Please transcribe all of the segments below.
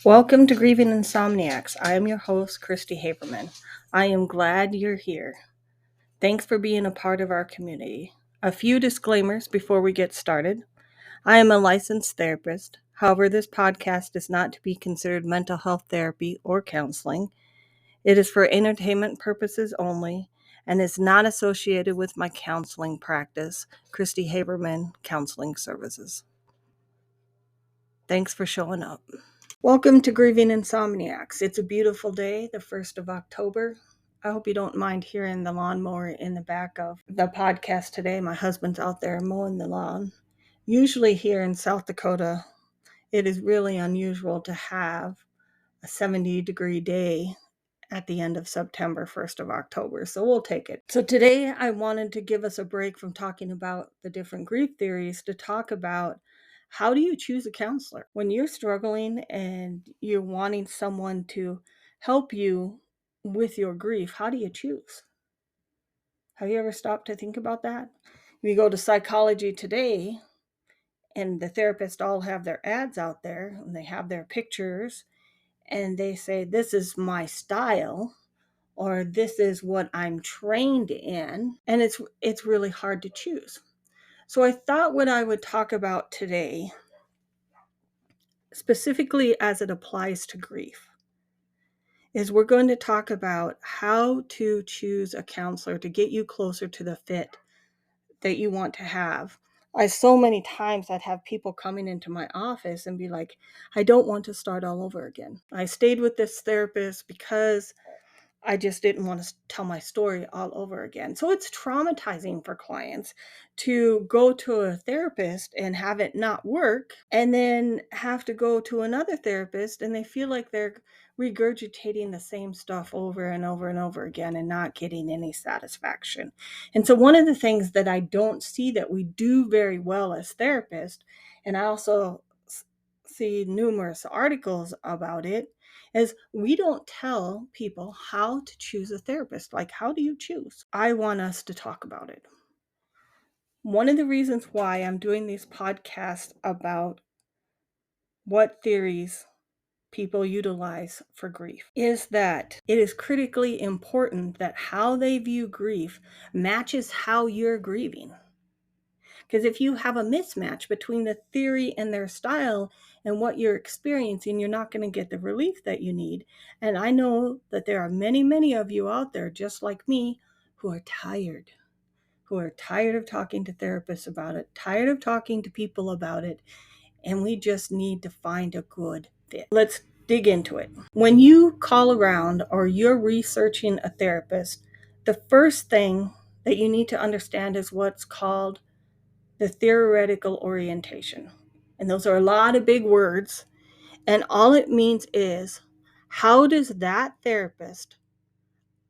Welcome to Grieving Insomniacs. I am your host, Christy Haberman. I am glad you're here. Thanks for being a part of our community. A few disclaimers before we get started. I am a licensed therapist. However, this podcast is not to be considered mental health therapy or counseling. It is for entertainment purposes only and is not associated with my counseling practice, Christy Haberman Counseling Services. Thanks for showing up. Welcome to Grieving Insomniacs. It's a beautiful day, the 1st of October. I hope you don't mind hearing the lawnmower in the back of the podcast today. My husband's out there mowing the lawn. Usually here in South Dakota, it is really unusual to have a 70-degree day at the end of September, 1st of October, so we'll take it. So today I wanted to give us a break from talking about the different grief theories to talk about how do you choose a counselor? When you're struggling and you're wanting someone to help you with your grief, how do you choose? Have you ever stopped to think about that? We go to Psychology Today and the therapists all have their ads out there and they have their pictures and they say, this is my style, or this is what I'm trained in, and it's really hard to choose. So I thought what I would talk about today, specifically as it applies to grief, is we're going to talk about how to choose a counselor to get you closer to the fit that you want to have. So many times I'd have people coming into my office and be like, I don't want to start all over again. I stayed with this therapist because I just didn't want to tell my story all over again. So it's traumatizing for clients to go to a therapist and have it not work and then have to go to another therapist and they feel like they're regurgitating the same stuff over and over and over again and not getting any satisfaction. And so one of the things that I don't see that we do very well as therapists, and I also see numerous articles about it, is we don't tell people how to choose a therapist. Like, how do you choose? I want us to talk about it. One of the reasons why I'm doing these podcasts about what theories people utilize for grief is that it is critically important that how they view grief matches how you're grieving. Because if you have a mismatch between the theory and their style and what you're experiencing, you're not going to get the relief that you need. And I know that there are many, many of you out there, just like me, who are tired of talking to therapists about it, tired of talking to people about it. And we just need to find a good fit. Let's dig into it. When you call around or you're researching a therapist, the first thing that you need to understand is what's called the theoretical orientation. And those are a lot of big words. And all it means is, how does that therapist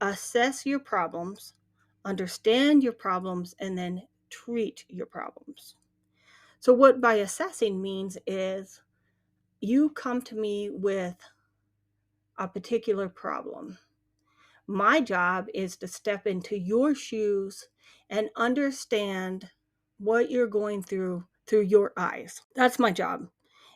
assess your problems, understand your problems, and then treat your problems? So what by assessing means is you come to me with a particular problem. My job is to step into your shoes and understand what you're going through your eyes. That's my job.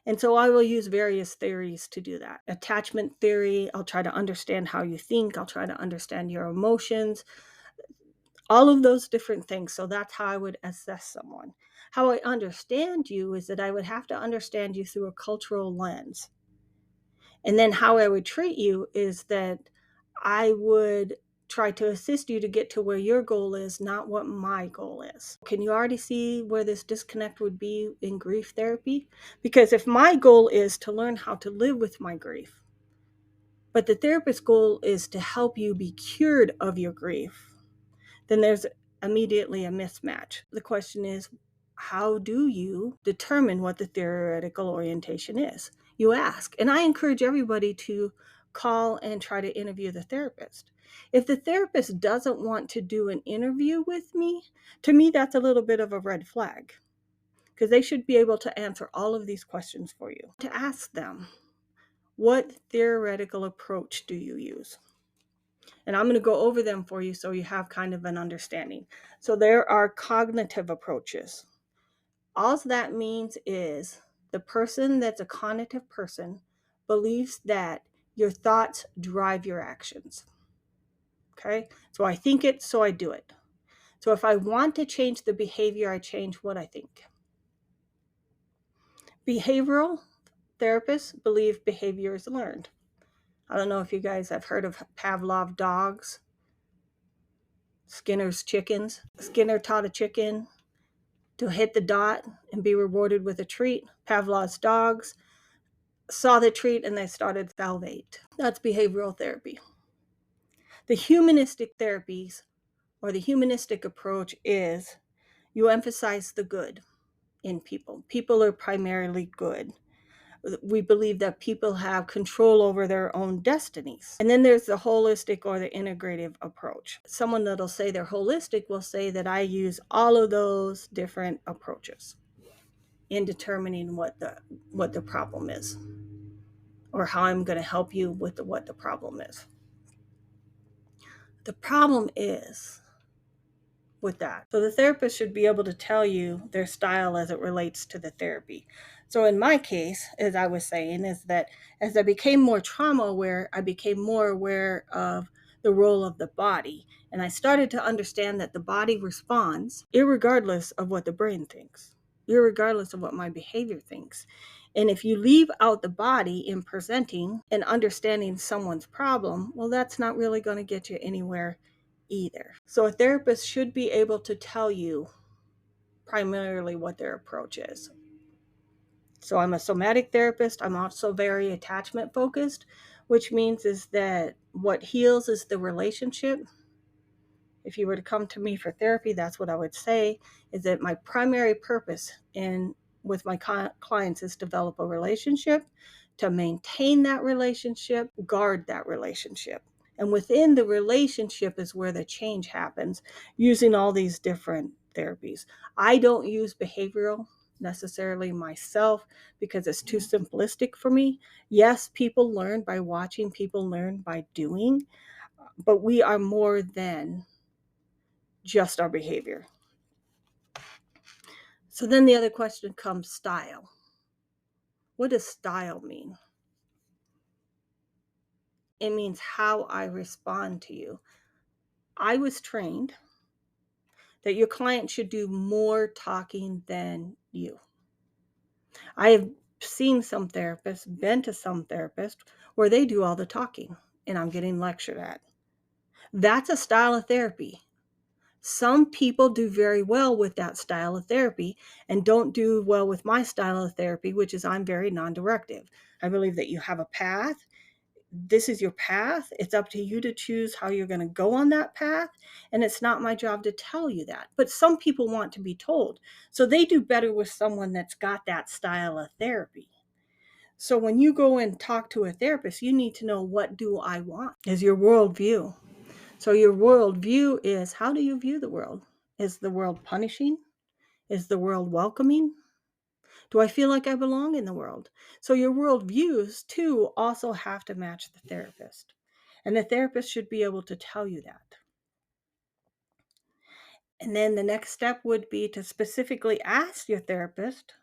And so I will use various theories to do that. Attachment theory, I'll try to understand how you think. I'll try to understand your emotions, all of those different things. So that's how I would assess someone. How I understand you is that I would have to understand you through a cultural lens. And then how I would treat you is that I would try to assist you to get to where your goal is, not what my goal is. Can you already see where this disconnect would be in grief therapy? Because if my goal is to learn how to live with my grief, but the therapist's goal is to help you be cured of your grief, then there's immediately a mismatch. The question is, how do you determine what the theoretical orientation is? You ask. And I encourage everybody to call and try to interview the therapist. If the therapist doesn't want to do an interview with me, to me, that's a little bit of a red flag, because they should be able to answer all of these questions for you. To ask them, what theoretical approach do you use? And I'm going to go over them for you so you have kind of an understanding. So there are cognitive approaches. All that means is the person that's a cognitive person believes that your thoughts drive your actions. Okay? So I think it, so I do it. So if I want to change the behavior, I change what I think. Behavioral therapists believe behavior is learned. I don't know if you guys have heard of Pavlov dogs, Skinner's chickens. Skinner taught a chicken to hit the dot and be rewarded with a treat. Pavlov's dogs saw the treat and they started to salivate. That's behavioral therapy. The humanistic therapies, or the humanistic approach, is you emphasize the good in people. People are primarily good. We believe that people have control over their own destinies. And then there's the holistic or the integrative approach. Someone that'll say they're holistic will say that I use all of those different approaches in determining what the problem is, or how I'm going to help you with what the problem is. The problem is with that. So the therapist should be able to tell you their style as it relates to the therapy. So in my case, as I was saying, is that as I became more trauma aware, I became more aware of the role of the body. And I started to understand that the body responds irregardless of what the brain thinks, irregardless of what my behavior thinks. And if you leave out the body in presenting and understanding someone's problem, well, that's not really going to get you anywhere either. So a therapist should be able to tell you primarily what their approach is. So I'm a somatic therapist. I'm also very attachment focused, which means is that what heals is the relationship. If you were to come to me for therapy, that's what I would say, is that my primary purpose with my clients is develop a relationship, to maintain that relationship, guard that relationship. And within the relationship is where the change happens using all these different therapies. I don't use behavioral necessarily myself because it's too simplistic for me. Yes, people learn by watching, people learn by doing, but we are more than just our behavior. So then the other question comes, style. What does style mean? It means how I respond to you. I was trained that your client should do more talking than you. I have seen some therapists, been to some therapists, where they do all the talking and I'm getting lectured at. That's a style of therapy. Some people do very well with that style of therapy and don't do well with my style of therapy, which is I'm very non-directive. I believe that you have a path. This is your path. It's up to you to choose how you're going to go on that path. And it's not my job to tell you that. But some people want to be told. So they do better with someone that's got that style of therapy. So when you go and talk to a therapist, you need to know, what do I want? Is your worldview. So your worldview is, how do you view the world? Is the world punishing? Is the world welcoming? Do I feel like I belong in the world? So your worldviews too also have to match the therapist. And the therapist should be able to tell you that. And then the next step would be to specifically ask your therapist,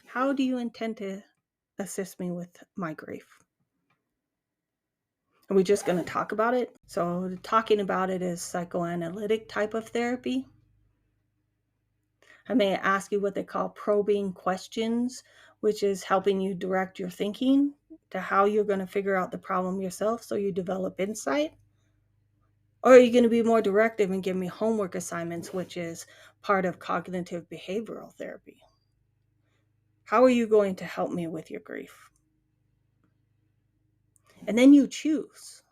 how do you intend to assist me with my grief? Are we just going to talk about it? So talking about it is psychoanalytic type of therapy. I may ask you what they call probing questions, which is helping you direct your thinking to how you're going to figure out the problem yourself so you develop insight. Or are you going to be more directive and give me homework assignments, which is part of cognitive behavioral therapy? How are you going to help me with your grief? And then you choose.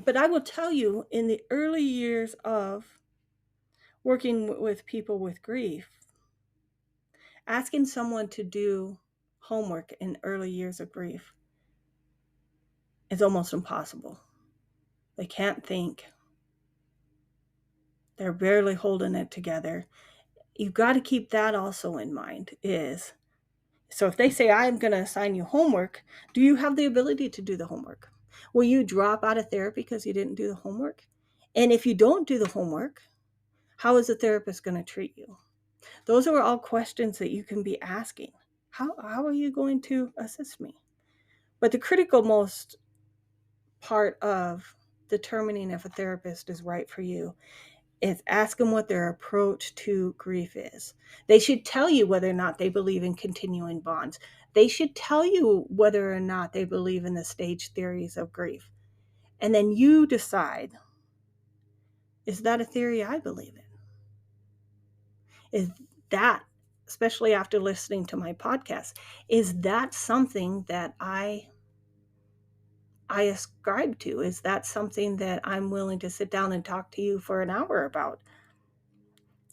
But I will tell you, in the early years of working with people with grief, asking someone to do homework in early years of grief is almost impossible. They can't think. They're barely holding it together. You've got to keep that also in mind. So if they say, I'm going to assign you homework, do you have the ability to do the homework? Will you drop out of therapy because you didn't do the homework? And if you don't do the homework, how is the therapist going to treat you? Those are all questions that you can be asking. How are you going to assist me? But the critical most part of determining if a therapist is right for you is ask them what their approach to grief is. They should tell you whether or not they believe in continuing bonds. They should tell you whether or not they believe in the stage theories of grief. And then you decide, is that a theory I believe in? Is that, especially after listening to my podcast, is that something that I ascribe to? Is that something that I'm willing to sit down and talk to you for an hour about?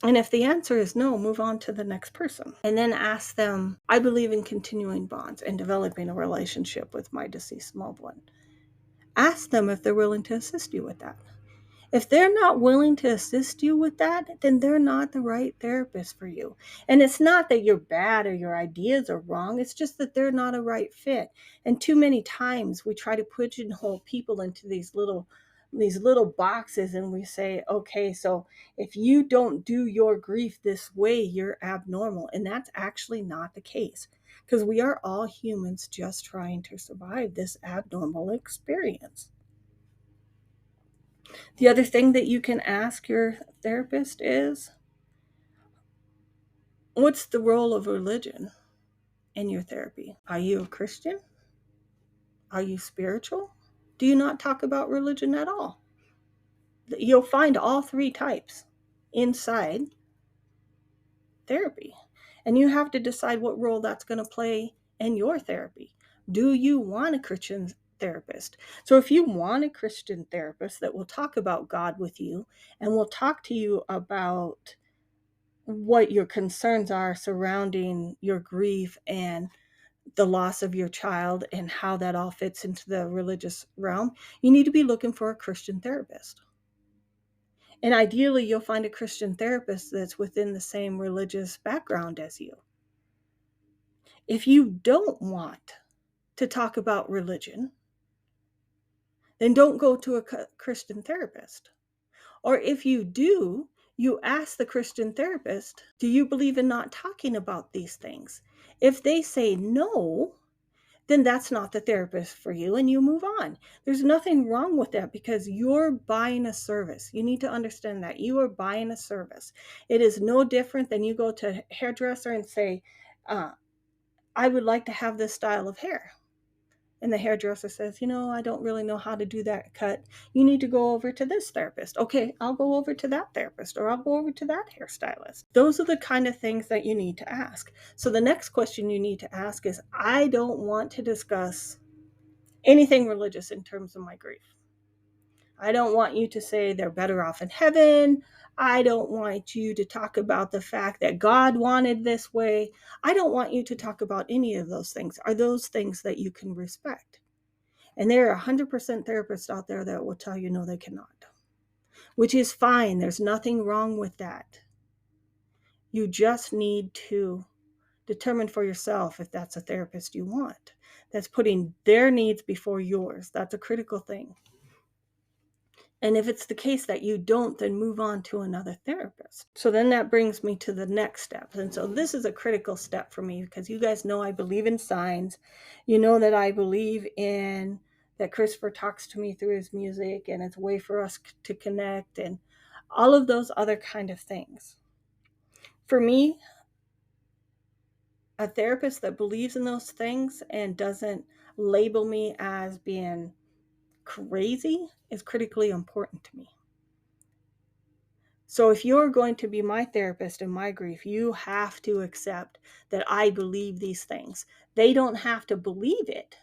And if the answer is no, move on to the next person. And then ask them, I believe in continuing bonds and developing a relationship with my deceased loved one. Ask them if they're willing to assist you with that. If they're not willing to assist you with that, then they're not the right therapist for you. And it's not that you're bad or your ideas are wrong. It's just that they're not a right fit. And too many times we try to pigeonhole people into these little boxes, and we say, okay, so if you don't do your grief this way, you're abnormal. And that's actually not the case, because we are all humans just trying to survive this abnormal experience. The other thing that you can ask your therapist is, what's the role of religion in your therapy? Are you a Christian? Are you spiritual? Do you not talk about religion at all? You'll find all three types inside therapy. And you have to decide what role that's going to play in your therapy. Do you want a Christian therapist? So if you want a Christian therapist that will talk about God with you and will talk to you about what your concerns are surrounding your grief and the loss of your child and how that all fits into the religious realm, you need to be looking for a Christian therapist. And ideally, you'll find a Christian therapist that's within the same religious background as you. If you don't want to talk about religion, then don't go to a Christian therapist. Or if you do, you ask the Christian therapist, do you believe in not talking about these things? If they say no, then that's not the therapist for you, and you move on. There's nothing wrong with that, because you're buying a service. You need to understand that you are buying a service. It is no different than you go to a hairdresser and say, I would like to have this style of hair. And the hairdresser says, I don't really know how to do that cut. You need to go over to this therapist. Okay, I'll go over to that therapist, or I'll go over to that hairstylist. Those are the kind of things that you need to ask. So the next question you need to ask is, I don't want to discuss anything religious in terms of my grief. I don't want you to say they're better off in heaven. I don't want you to talk about the fact that God wanted this way. I don't want you to talk about any of those things. Are those things that you can respect? And there are 100% therapists out there that will tell you no, they cannot, which is fine. There's nothing wrong with that. You just need to determine for yourself if that's a therapist you want, that's putting their needs before yours. That's a critical thing. And if it's the case that you don't, then move on to another therapist. So then that brings me to the next step. And so this is a critical step for me, because you guys know I believe in signs. You know that I believe in that Christopher talks to me through his music, and it's a way for us to connect, and all of those other kind of things. For me, a therapist that believes in those things and doesn't label me as being crazy is critically important to me. So if you're going to be my therapist in my grief, you have to accept that I believe these things. They don't have to believe it,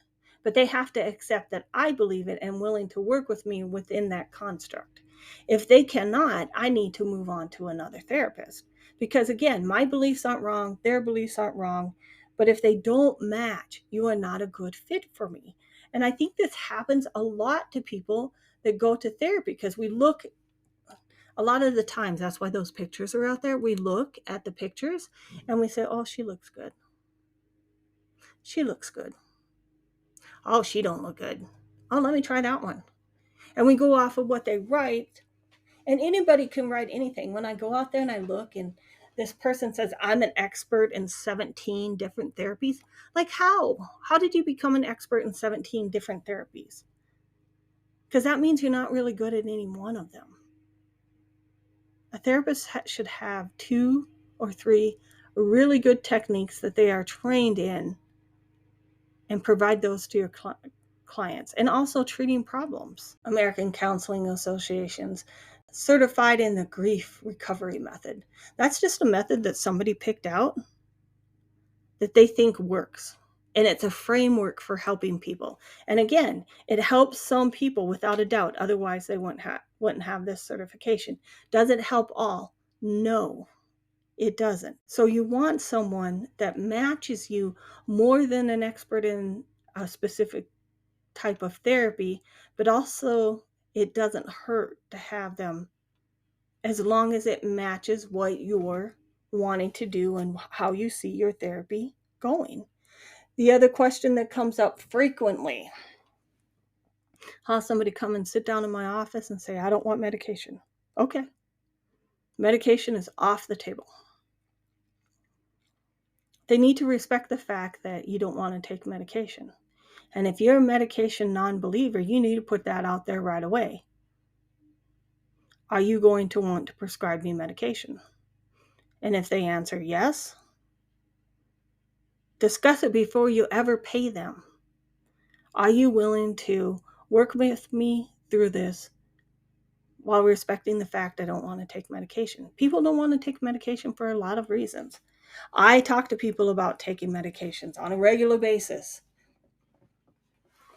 but they have to accept that I believe it and willing to work with me within that construct. If they cannot, I need to move on to another therapist, because again, my beliefs aren't wrong, their beliefs aren't wrong, but if they don't match, you are not a good fit for me. And I think this happens a lot to people that go to therapy, because we look, a lot of the times, that's why those pictures are out there. We look at the pictures and we say, oh, she looks good. She looks good. Oh, she don't look good. Oh, let me try that one. And we go off of what they write, and anybody can write anything. When I go out there and I look, and This person says, I'm an expert in 17 different therapies. Like, how? How did you become an expert in 17 different therapies? Because that means you're not really good at any one of them. A therapist should have 2 or 3 really good techniques that they are trained in and provide those to your clients. And also treating problems. American Counseling Association's certified in the grief recovery method. That's just a method that somebody picked out that they think works. And it's a framework for helping people. And again, it helps some people without a doubt. Otherwise, they wouldn't have this certification. Does it help all? No, it doesn't. So you want someone that matches you more than an expert in a specific type of therapy, but also it doesn't hurt to have them as long as it matches what you're wanting to do and how you see your therapy going. The other question that comes up frequently, how somebody come and sit down in my office and say, I don't want medication. Okay. Medication is off the table. They need to respect the fact that you don't want to take medication. And if you're a medication non-believer, you need to put that out there right away. Are you going to want to prescribe me medication? And if they answer yes, discuss it before you ever pay them. Are you willing to work with me through this while respecting the fact I don't want to take medication? People don't want to take medication for a lot of reasons. I talk to people about taking medications on a regular basis.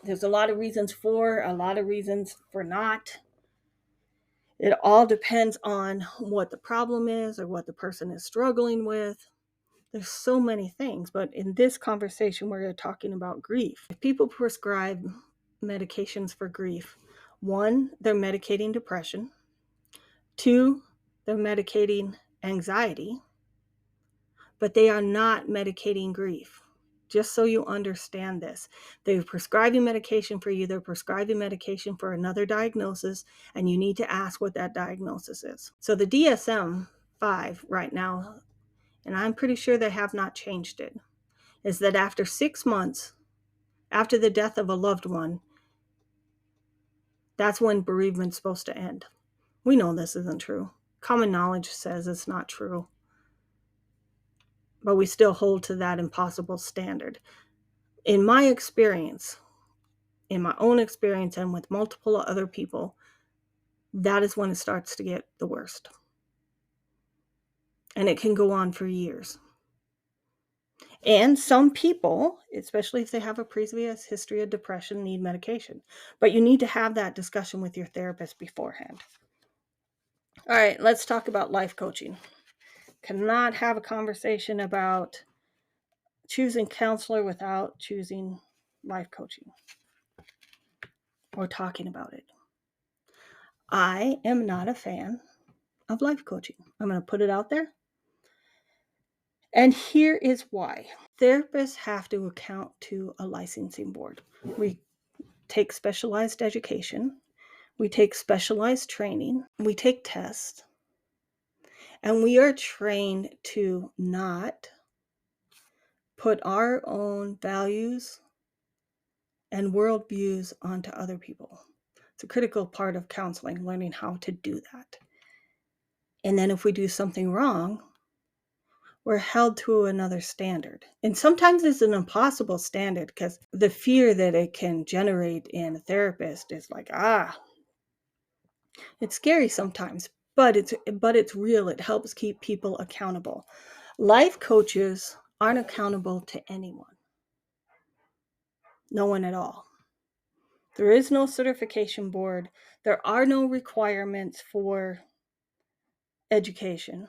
There's a lot of reasons for, a lot of reasons for not. It all depends on what the problem is or what the person is struggling with. There's so many things, but in this conversation, we're talking about grief. If people prescribe medications for grief, 1, they're medicating depression. 2, they're medicating anxiety, but they are not medicating grief. Just so you understand this, they're prescribing medication for you, they're prescribing medication for another diagnosis, and you need to ask what that diagnosis is. So the DSM-5 right now, and I'm pretty sure they have not changed it, is that after 6 months, after the death of a loved one, that's when bereavement's supposed to end. We know this isn't true. Common knowledge says it's not true. But we still hold to that impossible standard. In my experience, in my own experience and with multiple other people, that is when it starts to get the worst. And it can go on for years. And some people, especially if they have a previous history of depression, need medication. But you need to have that discussion with your therapist beforehand. All right, let's talk about life coaching. Cannot have a conversation about choosing counselor without choosing life coaching or talking about it. I am not a fan of life coaching. I'm going to put it out there. And here is why. Therapists have to account to a licensing board. We take specialized education. We take specialized training. We take tests. And we are trained to not put our own values and worldviews onto other people. It's a critical part of counseling, learning how to do that. And then if we do something wrong, we're held to another standard. And sometimes it's an impossible standard because the fear that it can generate in a therapist is like, it's scary sometimes, but it's real. It helps keep people accountable. Life coaches aren't accountable to anyone. No one at all. There is no certification board. There are no requirements for education.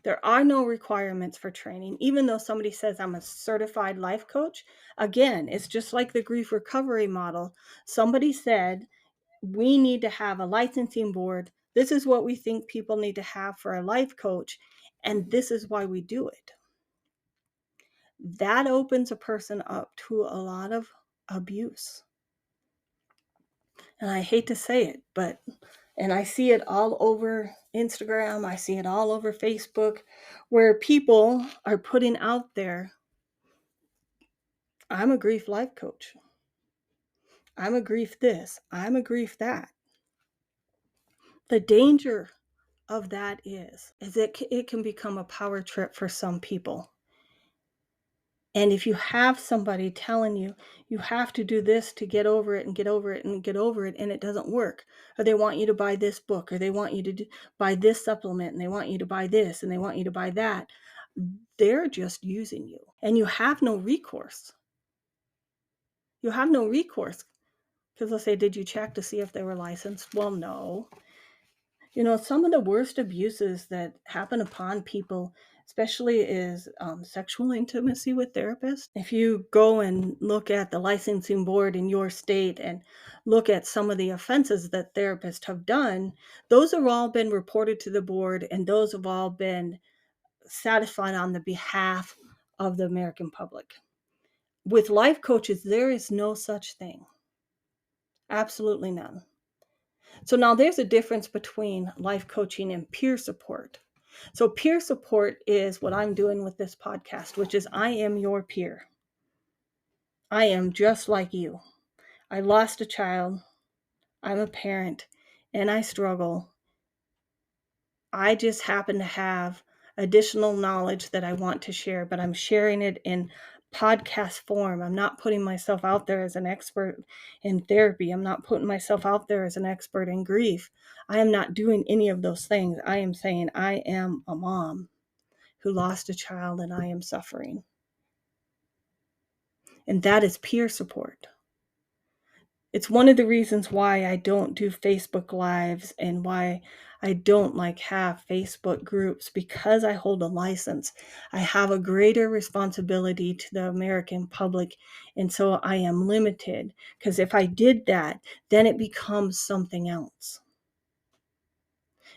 There are no requirements for training, even though somebody says I'm a certified life coach. Again, it's just like the grief recovery model. Somebody said, we need to have a licensing board. This is what we think people need to have for a life coach, and this is why we do it. That opens a person up to a lot of abuse. And I hate to say it, but And I see it all over Instagram. I see it all over Facebook, where people are putting out there, I'm a grief life coach. I'm a grief this. I'm a grief that. The danger of that is it can become a power trip for some people. And if you have somebody telling you, you have to do this to get over it and get over it and get over it, and it doesn't work, or they want you to buy this book, or they want you to buy this supplement, and they want you to buy this, and they want you to buy that, they're just using you. And you have no recourse. You have no recourse. Because they'll say, did you check to see if they were licensed? Well, no. You know, some of the worst abuses that happen upon people, especially, is sexual intimacy with therapists. If you go and look at the licensing board in your state and look at some of the offenses that therapists have done, those have all been reported to the board, and those have all been satisfied on the behalf of the American public. With life coaches, there is no such thing. Absolutely none. So now there's a difference between life coaching and peer support. So peer support is what I'm doing with this podcast, which is I am your peer. I am just like you. I lost a child. I'm a parent and I struggle. I just happen to have additional knowledge that I want to share, but I'm sharing it in podcast form. I'm not putting myself out there as an expert in therapy. I'm not putting myself out there as an expert in grief. I am not doing any of those things. I am saying I am a mom who lost a child and I am suffering. And that is peer support. It's one of the reasons why I don't do Facebook Lives and why I don't have Facebook groups, because I hold a license. I have a greater responsibility to the American public, and so I am limited, because if I did that, then it becomes something else.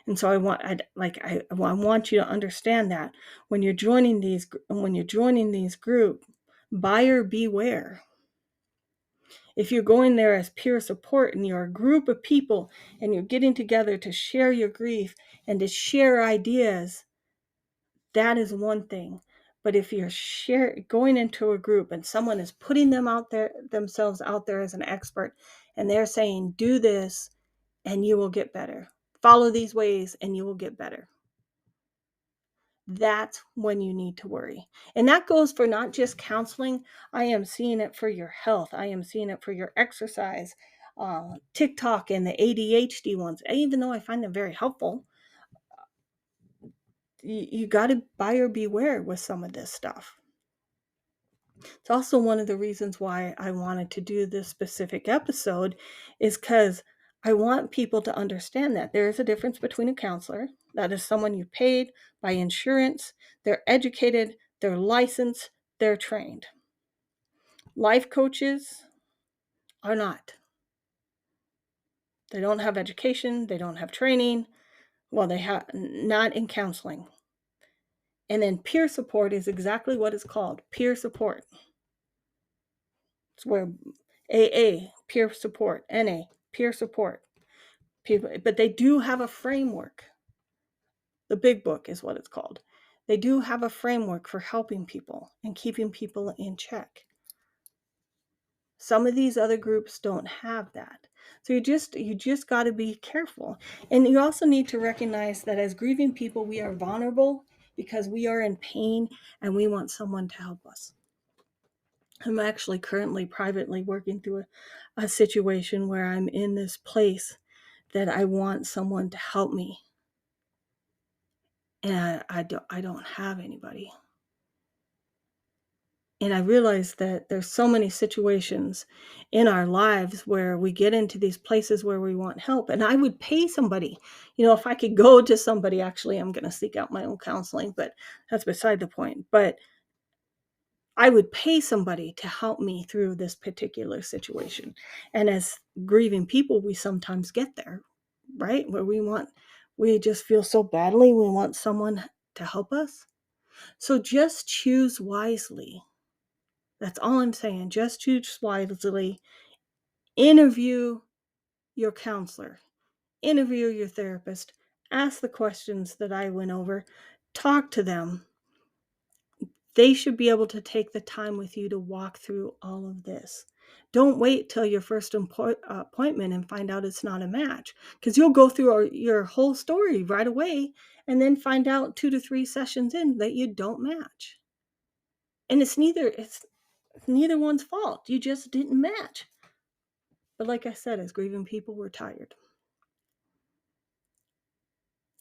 And so I want you to understand that when you're joining these groups, buyer beware. If you're going there as peer support and you're a group of people and you're getting together to share your grief and to share ideas, that is one thing. But if you're going into a group and someone is putting themselves out there as an expert, and they're saying, do this and you will get better. Follow these ways and you will get better. That's when you need to worry. And that goes for not just counseling. I am seeing it for your health. I am seeing it for your exercise. TikTok and the ADHD ones, even though I find them very helpful, you got to buyer beware with some of this stuff. It's also one of the reasons why I wanted to do this specific episode, is because I want people to understand that there is a difference between a counselor, that is someone you paid by insurance, they're educated, they're licensed, they're trained. Life coaches are not. They don't have education, they don't have training. Well, they have not in counseling. And then peer support is exactly what it's called, peer support. It's where AA, peer support, NA, peer support. People, but they do have a framework. The big book is what it's called. They do have a framework for helping people and keeping people in check. Some of these other groups don't have that. So you just got to be careful. And you also need to recognize that as grieving people, we are vulnerable because we are in pain and we want someone to help us. I'm actually currently privately working through a situation where I'm in this place that I want someone to help me. And I don't have anybody. And I realized that there's so many situations in our lives where we get into these places where we want help. And I would pay somebody, if I could go to somebody. Actually, I'm going to seek out my own counseling, but that's beside the point. But I would pay somebody to help me through this particular situation. And as grieving people, we sometimes get there, right? Where we just feel so badly, we want someone to help us. So just choose wisely. That's all I'm saying. Just choose wisely. Interview your counselor. interview your therapist, ask the questions that I went over, talk to them. They should be able to take the time with you to walk through all of this. Don't wait till your first appointment and find out it's not a match, because you'll go through your whole story right away and then find out 2 to 3 sessions in that you don't match. And it's neither one's fault. You just didn't match. But like I said, as grieving people, we're tired.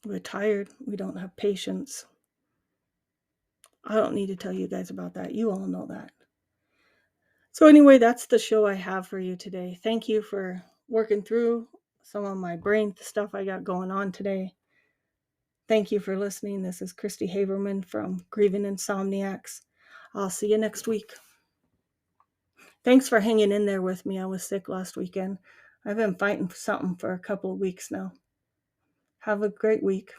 We're tired. We don't have patience. I don't need to tell you guys about that. You all know that. So anyway, that's the show I have for you today. Thank you for working through some of my brain stuff I got going on today. Thank you for listening. This is Christy Haverman from Grieving Insomniacs. I'll see you next week. Thanks for hanging in there with me. I was sick last weekend. I've been fighting something for a couple of weeks now. Have a great week.